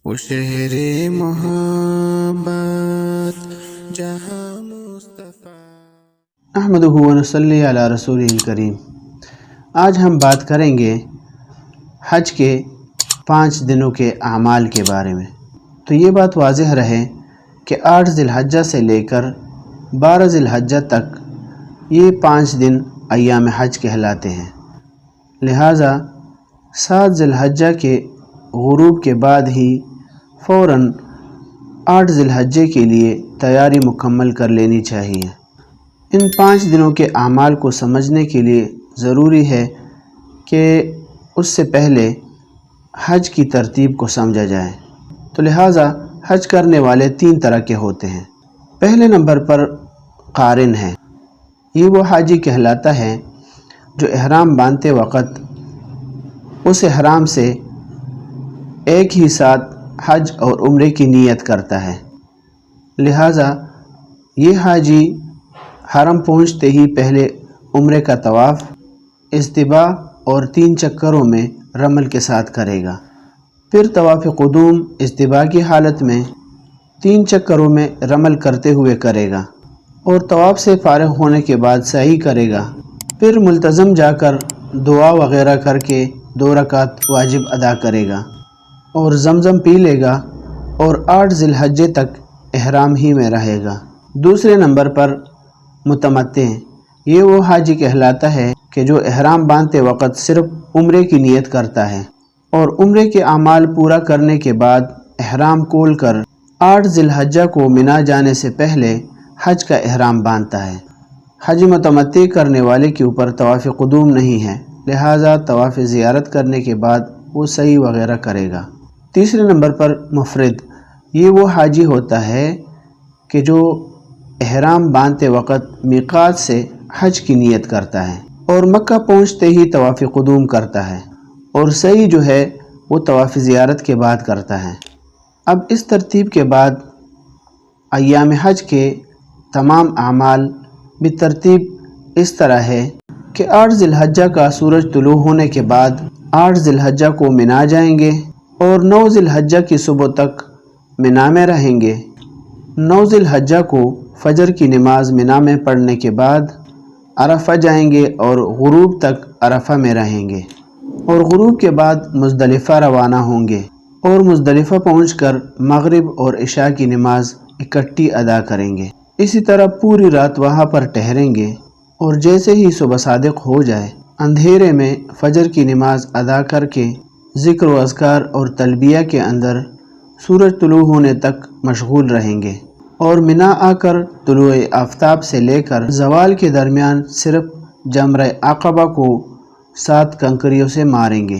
وہ شہر محبت جہاں مصطفیٰ۔ احمدہ و نصلی علی رسولہ الکریم۔ آج ہم بات کریں گے حج کے 5 دنوں کے اعمال کے بارے میں۔ تو یہ بات واضح رہے کہ 8 ذی الحجہ سے لے کر 12 ذی الحجہ تک یہ 5 دن ایام حج کہلاتے ہیں، لہٰذا 7 ذی الحجہ کے غروب کے بعد ہی فوراً 8 ذی الحجہ کے لیے تیاری مکمل کر لینی چاہیے۔ ان 5 دنوں کے اعمال کو سمجھنے کے لیے ضروری ہے کہ اس سے پہلے حج کی ترتیب کو سمجھا جائے۔ تو لہٰذا حج کرنے والے 3 طرح کے ہوتے ہیں۔ پہلے نمبر پر قارن ہے۔ یہ وہ حاجی کہلاتا ہے جو احرام باندھتے وقت اس احرام سے ایک ہی ساتھ حج اور عمرے کی نیت کرتا ہے، لہٰذا یہ حاجی حرم پہنچتے ہی پہلے عمرے کا طواف، اصطباء اور 3 چکروں میں رمل کے ساتھ کرے گا، پھر طواف قدوم اصطباء کی حالت میں 3 چکروں میں رمل کرتے ہوئے کرے گا، اور طواف سے فارغ ہونے کے بعد سعی کرے گا، پھر ملتزم جا کر دعا وغیرہ کر کے 2 رکعت واجب ادا کرے گا اور زمزم پی لے گا، اور 8 ذی الحجہ تک احرام ہی میں رہے گا۔ دوسرے نمبر پر متمتع، یہ وہ حاجی کہلاتا ہے کہ جو احرام باندھتے وقت صرف عمرے کی نیت کرتا ہے اور عمرے کے اعمال پورا کرنے کے بعد احرام کھول کر 8 ذی الحجہ کو منا جانے سے پہلے حج کا احرام باندھتا ہے۔ حج متمتع کرنے والے کے اوپر طواف قدوم نہیں ہے، لہٰذا طواف زیارت کرنے کے بعد وہ سعی وغیرہ کرے گا۔ تیسرے نمبر پر مفرد، یہ وہ حاجی ہوتا ہے کہ جو احرام باندھتے وقت میقات سے حج کی نیت کرتا ہے اور مکہ پہنچتے ہی طواف قدوم کرتا ہے، اور سعی جو ہے وہ طواف زیارت کے بعد کرتا ہے۔ اب اس ترتیب کے بعد ایام حج کے تمام اعمال بالترتیب اس طرح ہے کہ 8 ذی الحجہ کا سورج طلوع ہونے کے بعد 8 ذی الحجہ کو منا جائیں گے اور 9 ذی الحجہ کی صبح تک منا میں رہیں گے۔ 9 ذی الحجہ کو فجر کی نماز منا میں پڑھنے کے بعد عرفہ جائیں گے اور غروب تک عرفہ میں رہیں گے، اور غروب کے بعد مزدلفہ روانہ ہوں گے اور مزدلفہ پہنچ کر مغرب اور عشاء کی نماز اکٹھی ادا کریں گے۔ اسی طرح پوری رات وہاں پر ٹھہریں گے، اور جیسے ہی صبح صادق ہو جائے اندھیرے میں فجر کی نماز ادا کر کے ذکر و اذکار اور تلبیہ کے اندر سورج طلوع ہونے تک مشغول رہیں گے، اور منا آ کر طلوع آفتاب سے لے کر زوال کے درمیان صرف جمرہ عقبہ کو 7 کنکریوں سے ماریں گے،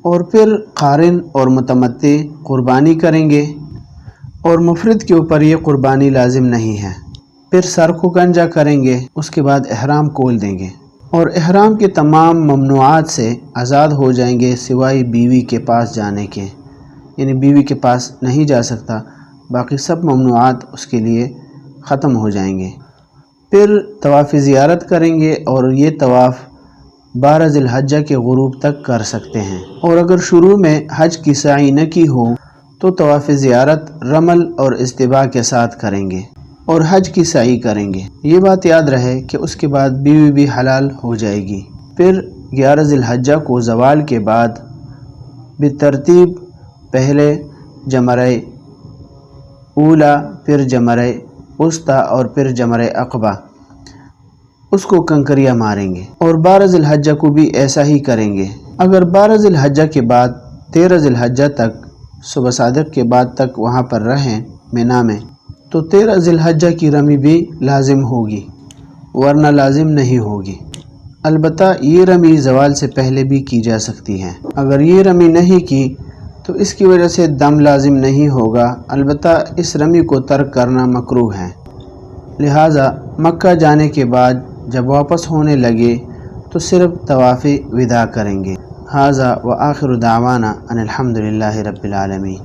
اور پھر قارن اور متمتع قربانی کریں گے، اور مفرد کے اوپر یہ قربانی لازم نہیں ہے۔ پھر سر کو گنجا کریں گے، اس کے بعد احرام کھول دیں گے اور احرام کے تمام ممنوعات سے آزاد ہو جائیں گے سوائے بیوی کے پاس جانے کے، یعنی بیوی کے پاس نہیں جا سکتا، باقی سب ممنوعات اس کے لیے ختم ہو جائیں گے۔ پھر طواف زیارت کریں گے، اور یہ طواف 12 ذی الحجہ کے غروب تک کر سکتے ہیں، اور اگر شروع میں حج کی سعی نہ کی ہو تو طواف زیارت رمل اور اصطباء کے ساتھ کریں گے اور حج کی سعی کریں گے۔ یہ بات یاد رہے کہ اس کے بعد بیوی بھی حلال ہو جائے گی۔ پھر 11 ذی الحجہ کو زوال کے بعد بالترتیب پہلے جمرہ اولا، پھر جمرہ وسطیٰ اور پھر جمرہ عقبہ، اس کو کنکریاں ماریں گے، اور 12 ذی الحجہ کو بھی ایسا ہی کریں گے۔ اگر 12 ذی الحجہ کے بعد 13 ذی الحجہ تک صبح صادق کے بعد تک وہاں پر رہیں منا میں، تو 13 ذی الحجہ کی رمی بھی لازم ہوگی، ورنہ لازم نہیں ہوگی۔ البتہ یہ رمی زوال سے پہلے بھی کی جا سکتی ہے۔ اگر یہ رمی نہیں کی تو اس کی وجہ سے دم لازم نہیں ہوگا، البتہ اس رمی کو ترک کرنا مکروہ ہے۔ لہٰذا مکہ جانے کے بعد جب واپس ہونے لگے تو صرف طواف وداع کریں گے۔ ھذا وآخر دعوانا ان الحمد للہ رب العالمین۔